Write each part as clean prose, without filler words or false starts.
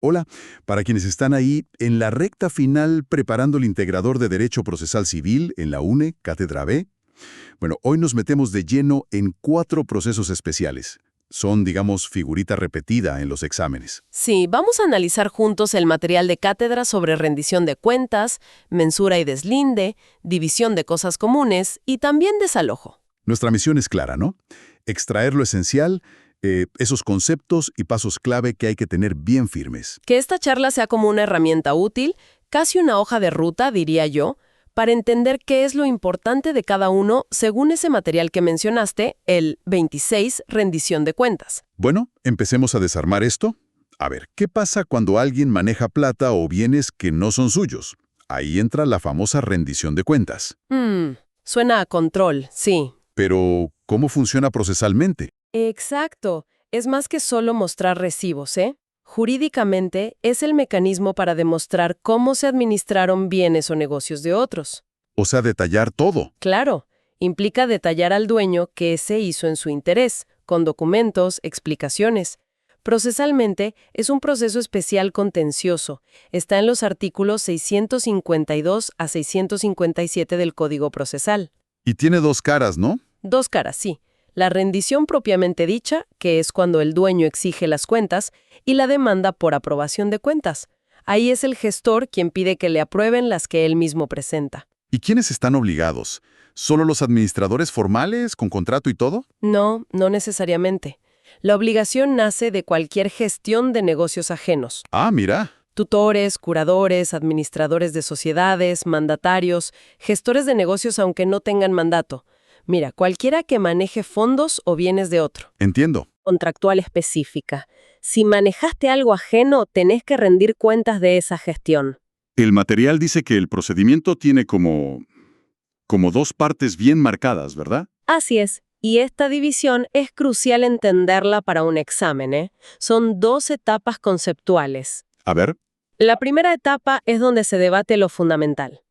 Hola, para quienes están ahí en la recta final preparando el integrador de Derecho Procesal Civil en la UNE, Cátedra B. Bueno, hoy nos metemos de lleno en 4 procesos especiales. Son, digamos, figurita repetida en los exámenes. Sí, vamos a analizar juntos el material de cátedra sobre rendición de cuentas, mensura y deslinde, división de cosas comunes y también desalojo. Nuestra misión es clara, ¿no? Extraer lo esencial, esos conceptos y pasos clave que hay que tener bien firmes. Que esta charla sea como una herramienta útil, casi una hoja de ruta, diría yo, para entender qué es lo importante de cada uno según ese material que mencionaste, el 26, rendición de cuentas. Bueno, empecemos a desarmar esto. A ver, ¿qué pasa cuando alguien maneja plata o bienes que no son suyos? Ahí entra la famosa rendición de cuentas. Suena a control, sí. Pero, ¿cómo funciona procesalmente? Exacto. Es más que solo mostrar recibos, ¿eh? Jurídicamente, es el mecanismo para demostrar cómo se administraron bienes o negocios de otros. O sea, detallar todo. Claro, implica detallar al dueño qué se hizo en su interés, con documentos, explicaciones. Procesalmente, es un proceso especial contencioso. Está en los artículos 652 a 657 del Código Procesal. Y tiene 2 caras, ¿no? 2 caras, sí. La rendición propiamente dicha, que es cuando el dueño exige las cuentas, y la demanda por aprobación de cuentas. Ahí es el gestor quien pide que le aprueben las que él mismo presenta. ¿Y quiénes están obligados? ¿Solo los administradores formales, con contrato y todo? No, no necesariamente. La obligación nace de cualquier gestión de negocios ajenos. Ah, mira. Tutores, curadores, administradores de sociedades, mandatarios, gestores de negocios aunque no tengan mandato. Mira, cualquiera que maneje fondos o bienes de otro. Entiendo. Contractual específica. Si manejaste algo ajeno, tenés que rendir cuentas de esa gestión. El material dice que el procedimiento tiene como 2 partes bien marcadas, ¿verdad? Así es. Y esta división es crucial entenderla para un examen, ¿eh? Son 2 etapas conceptuales. A ver. La primera etapa es donde se debate lo fundamental.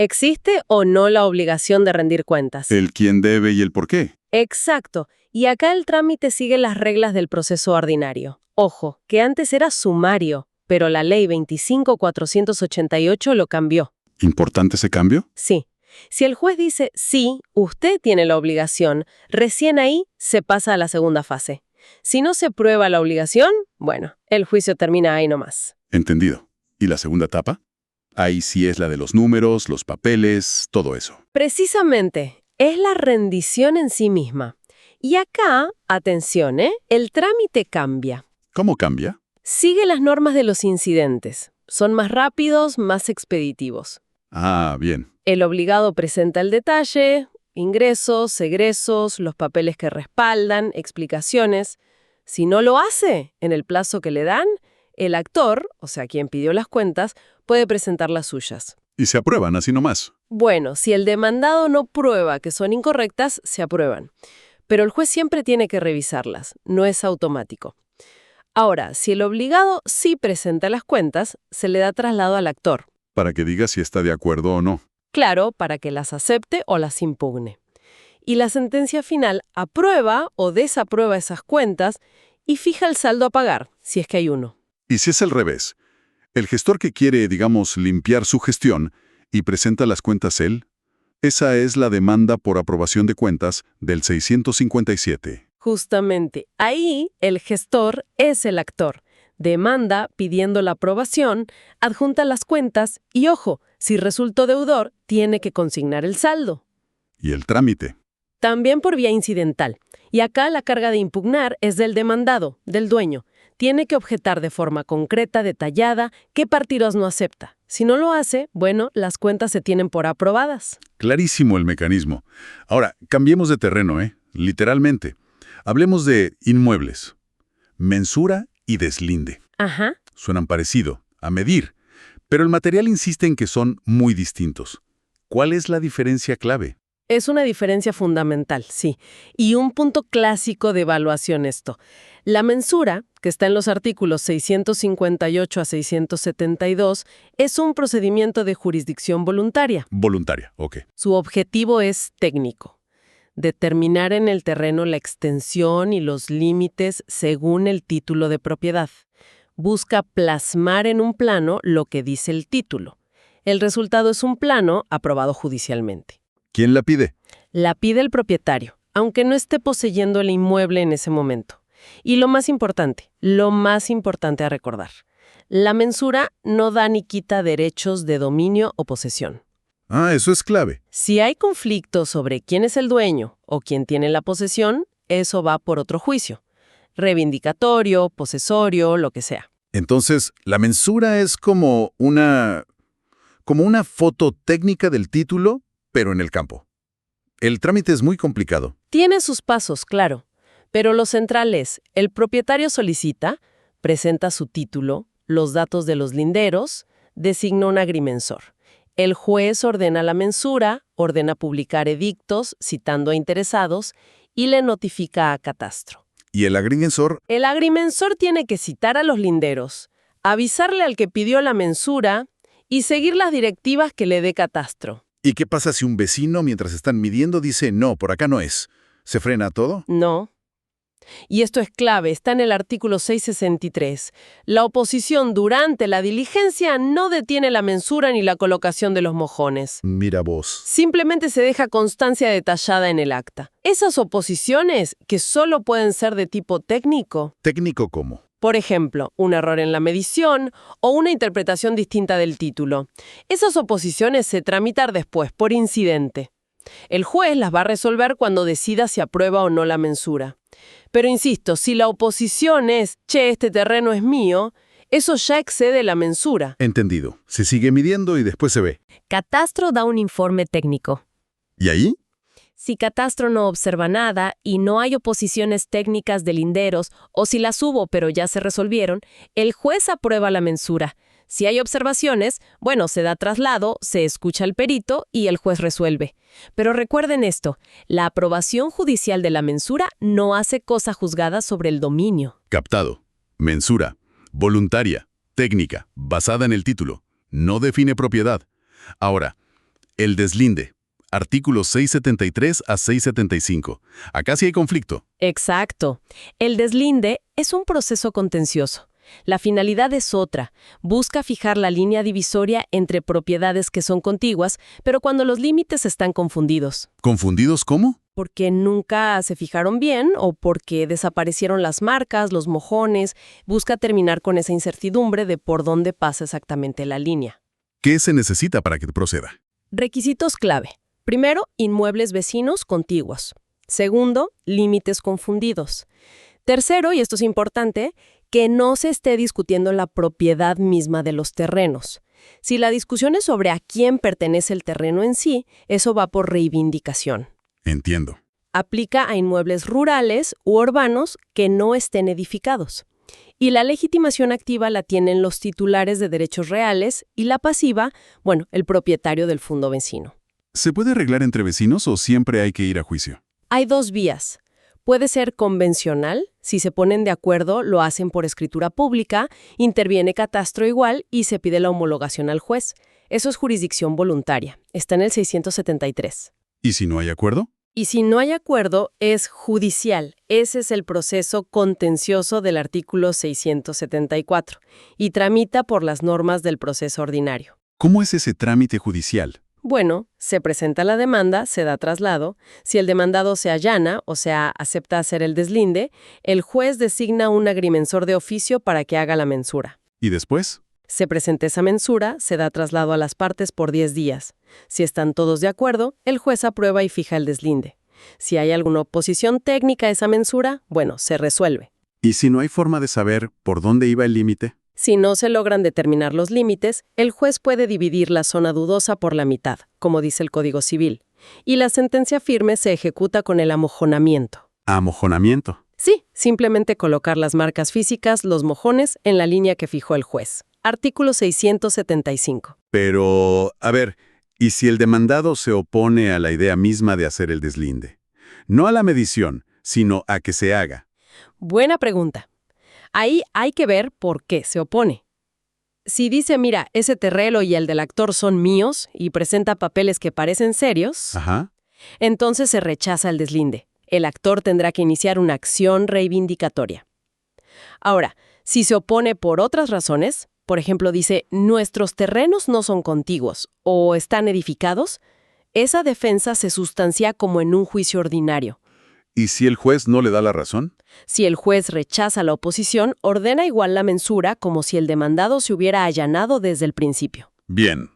¿Existe o no la obligación de rendir cuentas? El quién debe y el por qué. Exacto. Y acá el trámite sigue las reglas del proceso ordinario. Ojo, que antes era sumario, pero la ley 25.488 lo cambió. ¿Importante ese cambio? Sí. Si el juez dice sí, usted tiene la obligación, recién ahí se pasa a la segunda fase. Si no se prueba la obligación, bueno, el juicio termina ahí nomás. Entendido. ¿Y la segunda etapa? Ahí sí es la de los números, los papeles, todo eso. Precisamente, es la rendición en sí misma. Y acá, atención, el trámite cambia. ¿Cómo cambia? Sigue las normas de los incidentes. Son más rápidos, más expeditivos. Ah, bien. El obligado presenta el detalle, ingresos, egresos, los papeles que respaldan, explicaciones. Si no lo hace en el plazo que le dan, el actor, o sea, quien pidió las cuentas, puede presentar las suyas. Y se aprueban así nomás. Bueno, si el demandado no prueba que son incorrectas, se aprueban. Pero el juez siempre tiene que revisarlas, no es automático. Ahora, si el obligado sí presenta las cuentas, se le da traslado al actor. Para que diga si está de acuerdo o no. Claro, para que las acepte o las impugne. Y la sentencia final aprueba o desaprueba esas cuentas y fija el saldo a pagar, si es que hay uno. ¿Y si es al revés? El gestor que quiere, digamos, limpiar su gestión y presenta las cuentas él, esa es la demanda por aprobación de cuentas del 657. Justamente, ahí el gestor es el actor. Demanda pidiendo la aprobación, adjunta las cuentas y, ojo, si resultó deudor, tiene que consignar el saldo. ¿Y el trámite? También por vía incidental. Y acá la carga de impugnar es del demandado, del dueño. Tiene que objetar de forma concreta, detallada, qué partidos no acepta. Si no lo hace, bueno, las cuentas se tienen por aprobadas. Clarísimo el mecanismo. Ahora, cambiemos de terreno, literalmente. Hablemos de inmuebles. Mensura y deslinde. Ajá. Suenan parecido, a medir, pero el material insiste en que son muy distintos. ¿Cuál es la diferencia clave? Es una diferencia fundamental, sí. Y un punto clásico de evaluación esto. La mensura, que está en los artículos 658 a 672, es un procedimiento de jurisdicción voluntaria. Voluntaria, ok. Su objetivo es técnico. Determinar en el terreno la extensión y los límites según el título de propiedad. Busca plasmar en un plano lo que dice el título. El resultado es un plano aprobado judicialmente. ¿Quién la pide? La pide el propietario, aunque no esté poseyendo el inmueble en ese momento. Y lo más importante a recordar, la mensura no da ni quita derechos de dominio o posesión. Ah, eso es clave. Si hay conflicto sobre quién es el dueño o quién tiene la posesión, eso va por otro juicio. Reivindicatorio, posesorio, lo que sea. Entonces, la mensura es como una foto técnica del título, pero en el campo. El trámite es muy complicado. Tiene sus pasos, claro, pero lo central es, el propietario solicita, presenta su título, los datos de los linderos, designa un agrimensor. El juez ordena la mensura, ordena publicar edictos citando a interesados y le notifica a Catastro. ¿Y el agrimensor? El agrimensor tiene que citar a los linderos, avisarle al que pidió la mensura y seguir las directivas que le dé Catastro. ¿Y qué pasa si un vecino, mientras están midiendo, dice, no, por acá no es? ¿Se frena todo? No. Y esto es clave, está en el artículo 663. La oposición durante la diligencia no detiene la mensura ni la colocación de los mojones. Mira vos. Simplemente se deja constancia detallada en el acta. Esas oposiciones, que solo pueden ser de tipo técnico, ¿Técnico cómo? por ejemplo, un error en la medición o una interpretación distinta del título, esas oposiciones se tramitan después por incidente. El juez las va a resolver cuando decida si aprueba o no la mensura. Pero insisto, si la oposición es, che, este terreno es mío, eso ya excede la mensura. Entendido. Se sigue midiendo y después se ve. Catastro da un informe técnico. ¿Y ahí? Si Catastro no observa nada y no hay oposiciones técnicas de linderos, o si las hubo pero ya se resolvieron, el juez aprueba la mensura. Si hay observaciones, bueno, se da traslado, se escucha al perito y el juez resuelve. Pero recuerden esto, la aprobación judicial de la mensura no hace cosa juzgada sobre el dominio. Captado. Mensura. Voluntaria. Técnica. Basada en el título. No define propiedad. Ahora, el deslinde. Artículos 673 a 675. Acá sí hay conflicto. Exacto. El deslinde es un proceso contencioso. La finalidad es otra. Busca fijar la línea divisoria entre propiedades que son contiguas, pero cuando los límites están confundidos. ¿Confundidos cómo? Porque nunca se fijaron bien o porque desaparecieron las marcas, los mojones. Busca terminar con esa incertidumbre de por dónde pasa exactamente la línea. ¿Qué se necesita para que proceda? Requisitos clave. Primero, inmuebles vecinos contiguos. Segundo, límites confundidos. Tercero, y esto es importante, que no se esté discutiendo la propiedad misma de los terrenos. Si la discusión es sobre a quién pertenece el terreno en sí, eso va por reivindicación. Entiendo. Aplica a inmuebles rurales u urbanos que no estén edificados. Y la legitimación activa la tienen los titulares de derechos reales y la pasiva, bueno, el propietario del fundo vecino. ¿Se puede arreglar entre vecinos o siempre hay que ir a juicio? Hay dos vías. Puede ser convencional, si se ponen de acuerdo, lo hacen por escritura pública, interviene Catastro igual y se pide la homologación al juez. Eso es jurisdicción voluntaria, está en el 673. ¿Y si no hay acuerdo? Y si no hay acuerdo, es judicial. Ese es el proceso contencioso del artículo 674 y tramita por las normas del proceso ordinario. ¿Cómo es ese trámite judicial? Bueno, se presenta la demanda, se da traslado. Si el demandado se allana, o sea, acepta hacer el deslinde, el juez designa un agrimensor de oficio para que haga la mensura. ¿Y después? Se presenta esa mensura, se da traslado a las partes por 10 días. Si están todos de acuerdo, el juez aprueba y fija el deslinde. Si hay alguna oposición técnica a esa mensura, bueno, se resuelve. ¿Y si no hay forma de saber por dónde iba el límite? Si no se logran determinar los límites, el juez puede dividir la zona dudosa por la mitad, como dice el Código Civil, y la sentencia firme se ejecuta con el amojonamiento. ¿Amojonamiento? Sí, simplemente colocar las marcas físicas, los mojones, en la línea que fijó el juez. Artículo 675. Pero, a ver, ¿y si el demandado se opone a la idea misma de hacer el deslinde? No a la medición, sino a que se haga. Buena pregunta. Ahí hay que ver por qué se opone. Si dice, mira, ese terreno y el del actor son míos y presenta papeles que parecen serios, Ajá. entonces se rechaza el deslinde. El actor tendrá que iniciar una acción reivindicatoria. Ahora, Si se opone por otras razones, por ejemplo, dice, nuestros terrenos no son contiguos o están edificados, esa defensa se sustancia como en un juicio ordinario. ¿Y si el juez no le da la razón? Si el juez rechaza la oposición, ordena igual la mensura como si el demandado se hubiera allanado desde el principio. Bien.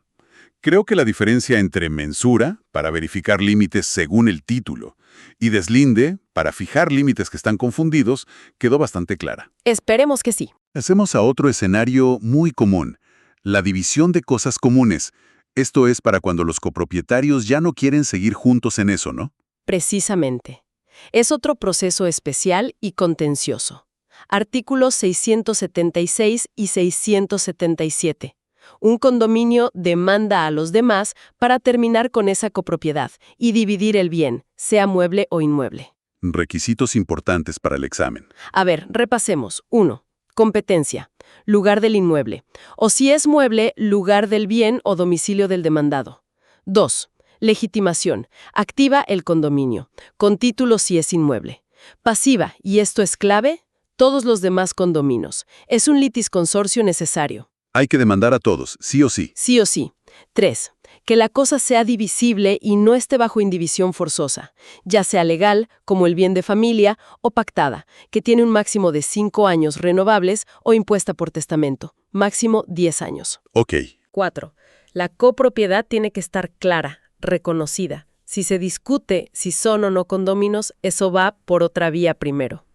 Creo que la diferencia entre mensura, para verificar límites según el título, y deslinde, para fijar límites que están confundidos, quedó bastante clara. Esperemos que sí. Hacemos a otro escenario muy común, la división de cosas comunes. Esto es para cuando los copropietarios ya no quieren seguir juntos en eso, ¿no? Precisamente. Es otro proceso especial y contencioso. Artículos 676 y 677. Un condominio demanda a los demás para terminar con esa copropiedad y dividir el bien, sea mueble o inmueble. Requisitos importantes para el examen. A ver, repasemos. 1. Competencia. Lugar del inmueble. O si es mueble, lugar del bien o domicilio del demandado. 2. Legitimación. Activa el condominio. Con título si es inmueble. Pasiva, y esto es clave, todos los demás condominios. Es un litisconsorcio necesario. Hay que demandar a todos, sí o sí. Sí o sí. 3. Que la cosa sea divisible y no esté bajo indivisión forzosa, ya sea legal, como el bien de familia, o pactada, que tiene un máximo de 5 años renovables o impuesta por testamento, máximo 10 años. Ok. 4. La copropiedad tiene que estar clara, reconocida. Si se discute si son o no condóminos, eso va por otra vía primero.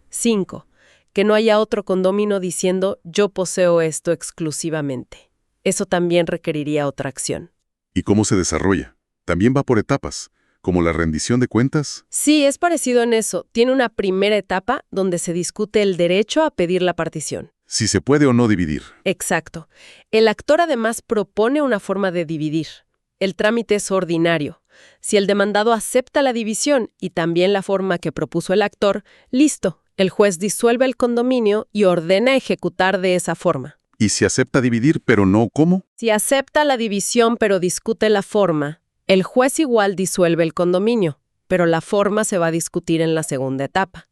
5. Que no haya otro condominio diciendo yo poseo esto exclusivamente. Eso también requeriría otra acción. ¿Y cómo se desarrolla? También va por etapas, como la rendición de cuentas. Sí, es parecido en eso. Tiene una primera etapa donde se discute el derecho a pedir la partición. Si se puede o no dividir. Exacto. El actor además propone una forma de dividir. El trámite es ordinario. Si el demandado acepta la división y también la forma que propuso el actor, listo. El juez disuelve el condominio y ordena ejecutar de esa forma. ¿Y si acepta dividir, pero no cómo? Si acepta la división pero discute la forma, el juez igual disuelve el condominio, pero la forma se va a discutir en la segunda etapa.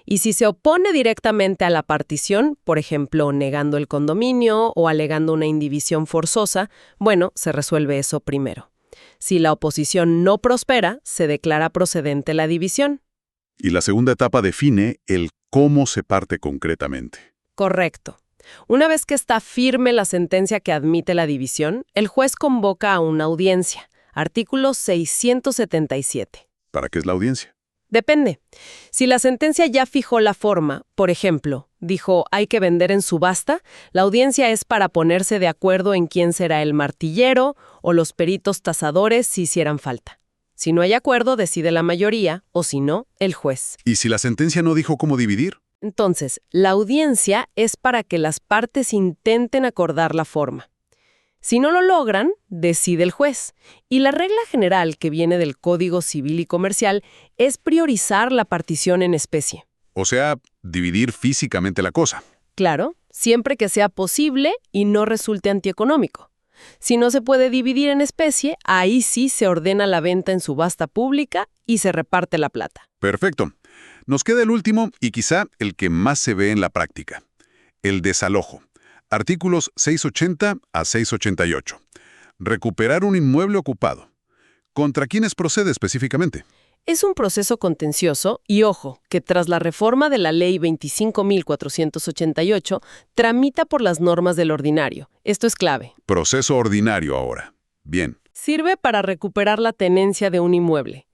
Y si se opone directamente a la partición, por ejemplo, negando el condominio o alegando una indivisión forzosa, bueno, se resuelve eso primero. Si la oposición no prospera, se declara procedente la división. Y la segunda etapa define el cómo se parte concretamente. Correcto. Una vez que está firme la sentencia que admite la división, el juez convoca a una audiencia. Artículo 677. ¿Para qué es la audiencia? Depende. Si la sentencia ya fijó la forma, por ejemplo, dijo hay que vender en subasta, la audiencia es para ponerse de acuerdo en quién será el martillero o los peritos tasadores si hicieran falta. Si no hay acuerdo, decide la mayoría, o si no, el juez. ¿Y si la sentencia no dijo cómo dividir? Entonces, la audiencia es para que las partes intenten acordar la forma. Si no lo logran, decide el juez. Y la regla general que viene del Código Civil y Comercial es priorizar la partición en especie. O sea, dividir físicamente la cosa. Claro, siempre que sea posible y no resulte antieconómico. Si no se puede dividir en especie, ahí sí se ordena la venta en subasta pública y se reparte la plata. Perfecto. Nos queda el último y quizá el que más se ve en la práctica. El desalojo. Artículos 680 a 688. Recuperar un inmueble ocupado. ¿Contra quiénes procede específicamente? Es un proceso contencioso y, ojo, que tras la reforma de la Ley 25.488 tramita por las normas del ordinario. Esto es clave. Proceso ordinario ahora. Bien. Sirve para recuperar la tenencia de un inmueble.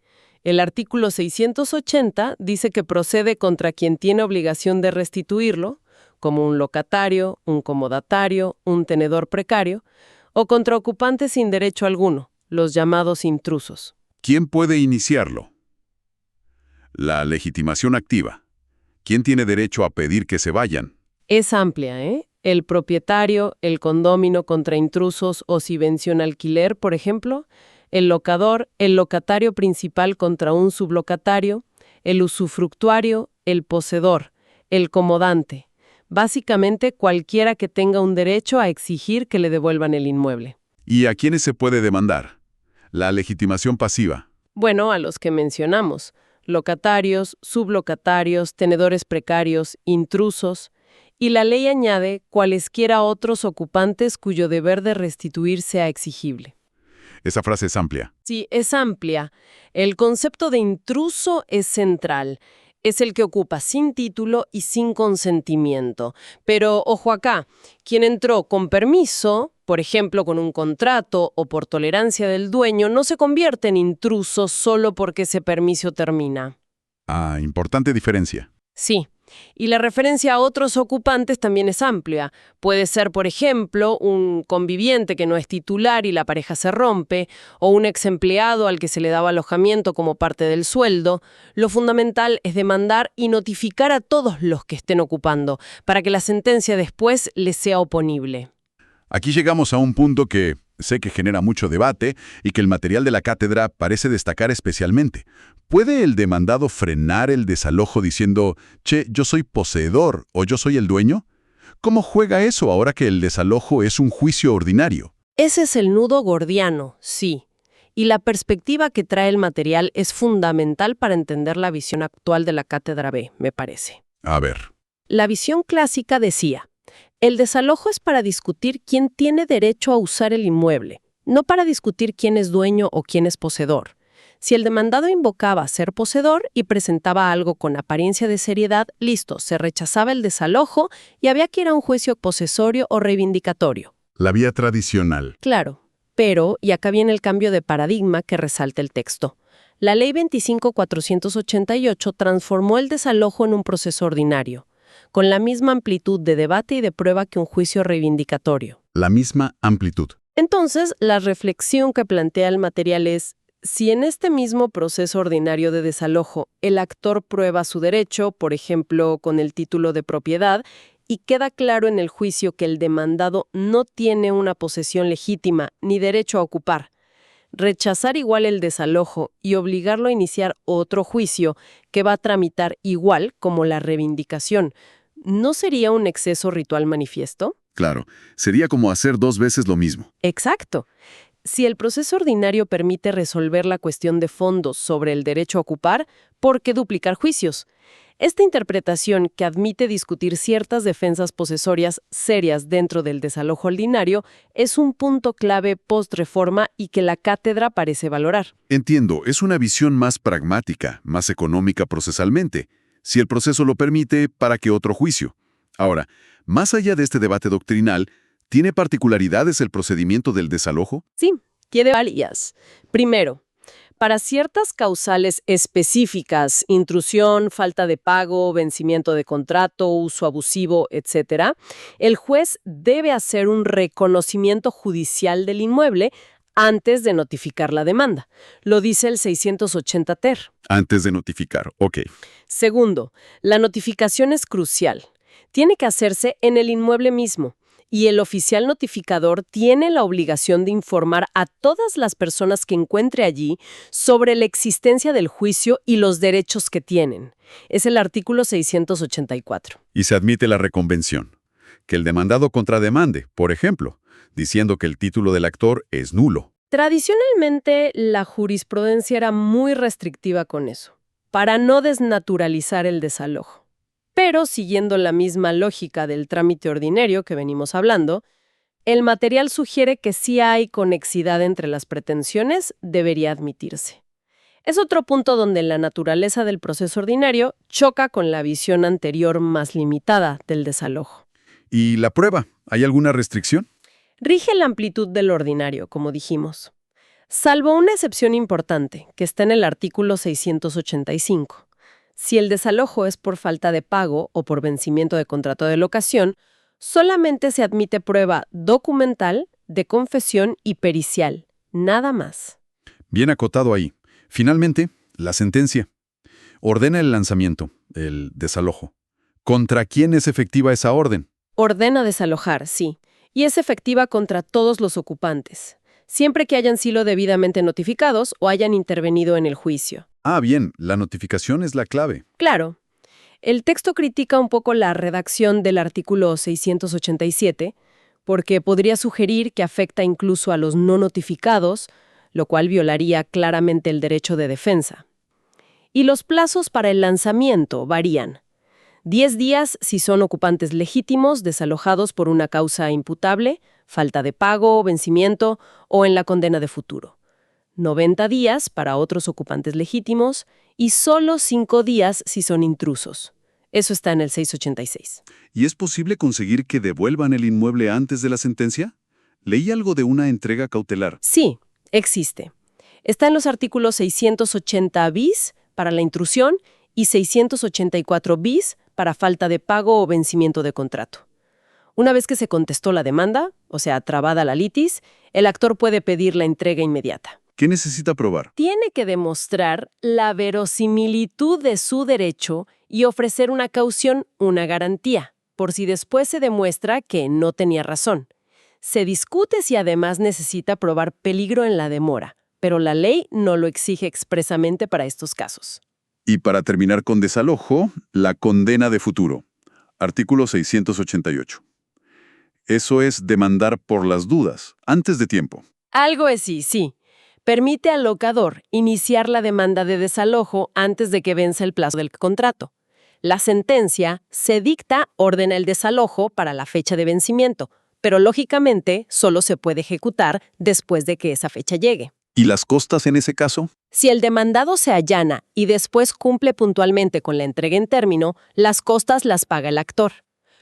El artículo 680 dice que procede contra quien tiene obligación de restituirlo, como un locatario, un comodatario, un tenedor precario, o contra ocupantes sin derecho alguno, los llamados intrusos. ¿Quién puede iniciarlo? La legitimación activa. ¿Quién tiene derecho a pedir que se vayan? Es amplia, ¿eh? El propietario, el condómino contra intrusos o si venció un alquiler, por ejemplo, el locador, el locatario principal contra un sublocatario, el usufructuario, el poseedor, el comodante. Básicamente cualquiera que tenga un derecho a exigir que le devuelvan el inmueble. ¿Y a quiénes se puede demandar? La legitimación pasiva. Bueno, a los que mencionamos. Locatarios, sublocatarios, tenedores precarios, intrusos. Y la ley añade cualesquiera otros ocupantes cuyo deber de restituir sea exigible. Esa frase es amplia. Sí, es amplia. El concepto de intruso es central. Es el que ocupa sin título y sin consentimiento. Pero, ojo acá, quien entró con permiso, por ejemplo con un contrato o por tolerancia del dueño, no se convierte en intruso solo porque ese permiso termina. Ah, importante diferencia. Sí. Y la referencia a otros ocupantes también es amplia. Puede ser, por ejemplo, un conviviente que no es titular y la pareja se rompe, o un ex empleado al que se le daba alojamiento como parte del sueldo. Lo fundamental es demandar y notificar a todos los que estén ocupando, para que la sentencia después les sea oponible. Aquí llegamos a un punto que sé que genera mucho debate y que el material de la cátedra parece destacar especialmente. ¿Puede el demandado frenar el desalojo diciendo, che, yo soy poseedor o yo soy el dueño? ¿Cómo juega eso ahora que el desalojo es un juicio ordinario? Ese es el nudo gordiano, sí. Y la perspectiva que trae el material es fundamental para entender la visión actual de la Cátedra B, me parece. A ver. La visión clásica decía, el desalojo es para discutir quién tiene derecho a usar el inmueble, no para discutir quién es dueño o quién es poseedor. Si el demandado invocaba ser poseedor y presentaba algo con apariencia de seriedad, listo, se rechazaba el desalojo y había que ir a un juicio posesorio o reivindicatorio. La vía tradicional. Claro, pero, y acá viene el cambio de paradigma que resalta el texto. La Ley 25.488 transformó el desalojo en un proceso ordinario, con la misma amplitud de debate y de prueba que un juicio reivindicatorio. La misma amplitud. Entonces, la reflexión que plantea el material es, si en este mismo proceso ordinario de desalojo el actor prueba su derecho, por ejemplo, con el título de propiedad, y queda claro en el juicio que el demandado no tiene una posesión legítima ni derecho a ocupar, rechazar igual el desalojo y obligarlo a iniciar otro juicio que va a tramitar igual como la reivindicación, ¿no sería un exceso ritual manifiesto? Claro, sería como hacer 2 veces lo mismo. Exacto. Si el proceso ordinario permite resolver la cuestión de fondo sobre el derecho a ocupar, ¿por qué duplicar juicios? Esta interpretación, que admite discutir ciertas defensas posesorias serias dentro del desalojo ordinario, es un punto clave post-reforma y que la cátedra parece valorar. Entiendo, es una visión más pragmática, más económica procesalmente. Si el proceso lo permite, ¿para qué otro juicio? Ahora, más allá de este debate doctrinal, ¿tiene particularidades el procedimiento del desalojo? Sí, tiene varias. Primero, para ciertas causales específicas, intrusión, falta de pago, vencimiento de contrato, uso abusivo, etc., el juez debe hacer un reconocimiento judicial del inmueble antes de notificar la demanda. Lo dice el 680 ter. Antes de notificar, ok. Segundo, la notificación es crucial. Tiene que hacerse en el inmueble mismo. Y el oficial notificador tiene la obligación de informar a todas las personas que encuentre allí sobre la existencia del juicio y los derechos que tienen. Es el artículo 684. Y se admite la reconvención. Que el demandado contrademande, por ejemplo, diciendo que el título del actor es nulo. Tradicionalmente, la jurisprudencia era muy restrictiva con eso, para no desnaturalizar el desalojo. Pero, siguiendo la misma lógica del trámite ordinario que venimos hablando, el material sugiere que si hay conexidad entre las pretensiones, debería admitirse. Es otro punto donde la naturaleza del proceso ordinario choca con la visión anterior más limitada del desalojo. ¿Y la prueba? ¿Hay alguna restricción? Rige la amplitud del ordinario, como dijimos. Salvo una excepción importante, que está en el artículo 685. Si el desalojo es por falta de pago o por vencimiento de contrato de locación, solamente se admite prueba documental, de confesión y pericial, nada más. Bien acotado ahí. Finalmente, la sentencia. Ordena el lanzamiento, el desalojo. ¿Contra quién es efectiva esa orden? Ordena desalojar, sí, y es efectiva contra todos los ocupantes, siempre que hayan sido debidamente notificados o hayan intervenido en el juicio. Ah, bien, la notificación es la clave. Claro. El texto critica un poco la redacción del artículo 687, porque podría sugerir que afecta incluso a los no notificados, lo cual violaría claramente el derecho de defensa. Y los plazos para el lanzamiento varían. 10 días si son ocupantes legítimos desalojados por una causa imputable, falta de pago, vencimiento o en la condena de futuro. 90 días para otros ocupantes legítimos y solo 5 días si son intrusos. Eso está en el 686. ¿Y es posible conseguir que devuelvan el inmueble antes de la sentencia? Leí algo de una entrega cautelar. Sí, existe. Está en los artículos 680 bis para la intrusión y 684 bis para falta de pago o vencimiento de contrato. Una vez que se contestó la demanda, o sea, trabada la litis, el actor puede pedir la entrega inmediata. ¿Qué necesita probar? Tiene que demostrar la verosimilitud de su derecho y ofrecer una caución, una garantía, por si después se demuestra que no tenía razón. Se discute si además necesita probar peligro en la demora, pero la ley no lo exige expresamente para estos casos. Y para terminar con desalojo, la condena de futuro. Artículo 688. Eso es demandar por las dudas, antes de tiempo. Algo así, sí. Permite al locador iniciar la demanda de desalojo antes de que venza el plazo del contrato. La sentencia se dicta, ordena el desalojo para la fecha de vencimiento, pero lógicamente solo se puede ejecutar después de que esa fecha llegue. ¿Y las costas en ese caso? Si el demandado se allana y después cumple puntualmente con la entrega en término, las costas las paga el actor.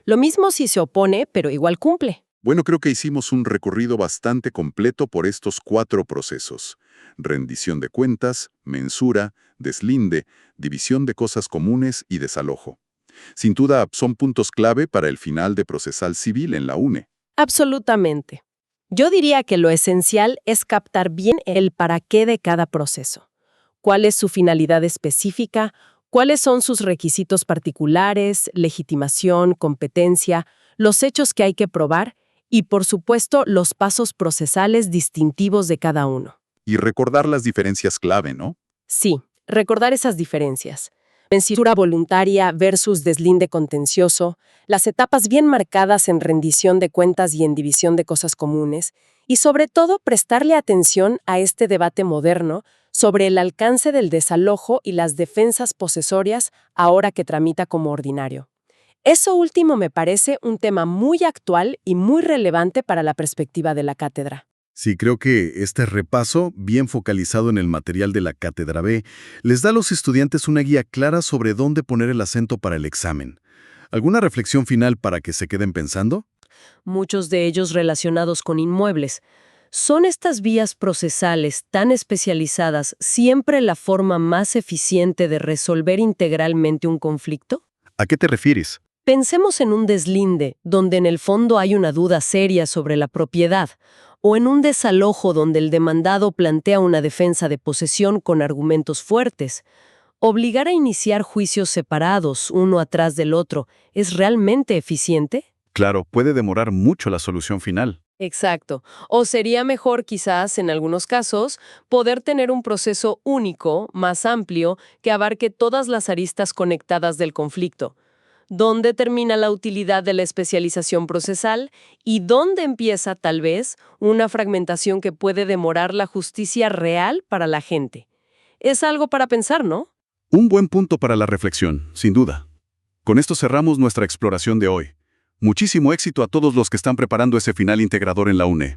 Lo mismo si se opone, pero igual cumple. Bueno, creo que hicimos un recorrido bastante completo por estos 4 procesos. Rendición de cuentas, mensura, deslinde, división de cosas comunes y desalojo. Sin duda, son puntos clave para el final de procesal civil en la UNE. Absolutamente. Yo diría que lo esencial es captar bien el para qué de cada proceso. ¿Cuál es su finalidad específica? ¿Cuáles son sus requisitos particulares, legitimación, competencia, los hechos que hay que probar? Y, por supuesto, los pasos procesales distintivos de cada uno. Y recordar las diferencias clave, ¿no? Sí, recordar esas diferencias. Mensura voluntaria versus deslinde contencioso, las etapas bien marcadas en rendición de cuentas y en división de cosas comunes, y sobre todo prestarle atención a este debate moderno sobre el alcance del desalojo y las defensas posesorias ahora que tramita como ordinario. Eso último me parece un tema muy actual y muy relevante para la perspectiva de la cátedra. Sí, creo que este repaso, bien focalizado en el material de la Cátedra B, les da a los estudiantes una guía clara sobre dónde poner el acento para el examen. ¿Alguna reflexión final para que se queden pensando? Muchos de ellos relacionados con inmuebles. ¿Son estas vías procesales tan especializadas siempre la forma más eficiente de resolver integralmente un conflicto? ¿A qué te refieres? Pensemos en un deslinde, donde en el fondo hay una duda seria sobre la propiedad, o en un desalojo donde el demandado plantea una defensa de posesión con argumentos fuertes. ¿Obligar a iniciar juicios separados, uno atrás del otro, es realmente eficiente? Claro, puede demorar mucho la solución final. Exacto. O sería mejor, quizás, en algunos casos, poder tener un proceso único, más amplio, que abarque todas las aristas conectadas del conflicto. ¿Dónde termina la utilidad de la especialización procesal y dónde empieza, tal vez, una fragmentación que puede demorar la justicia real para la gente? Es algo para pensar, ¿no? Un buen punto para la reflexión, sin duda. Con esto cerramos nuestra exploración de hoy. Muchísimo éxito a todos los que están preparando ese final integrador en la UNE.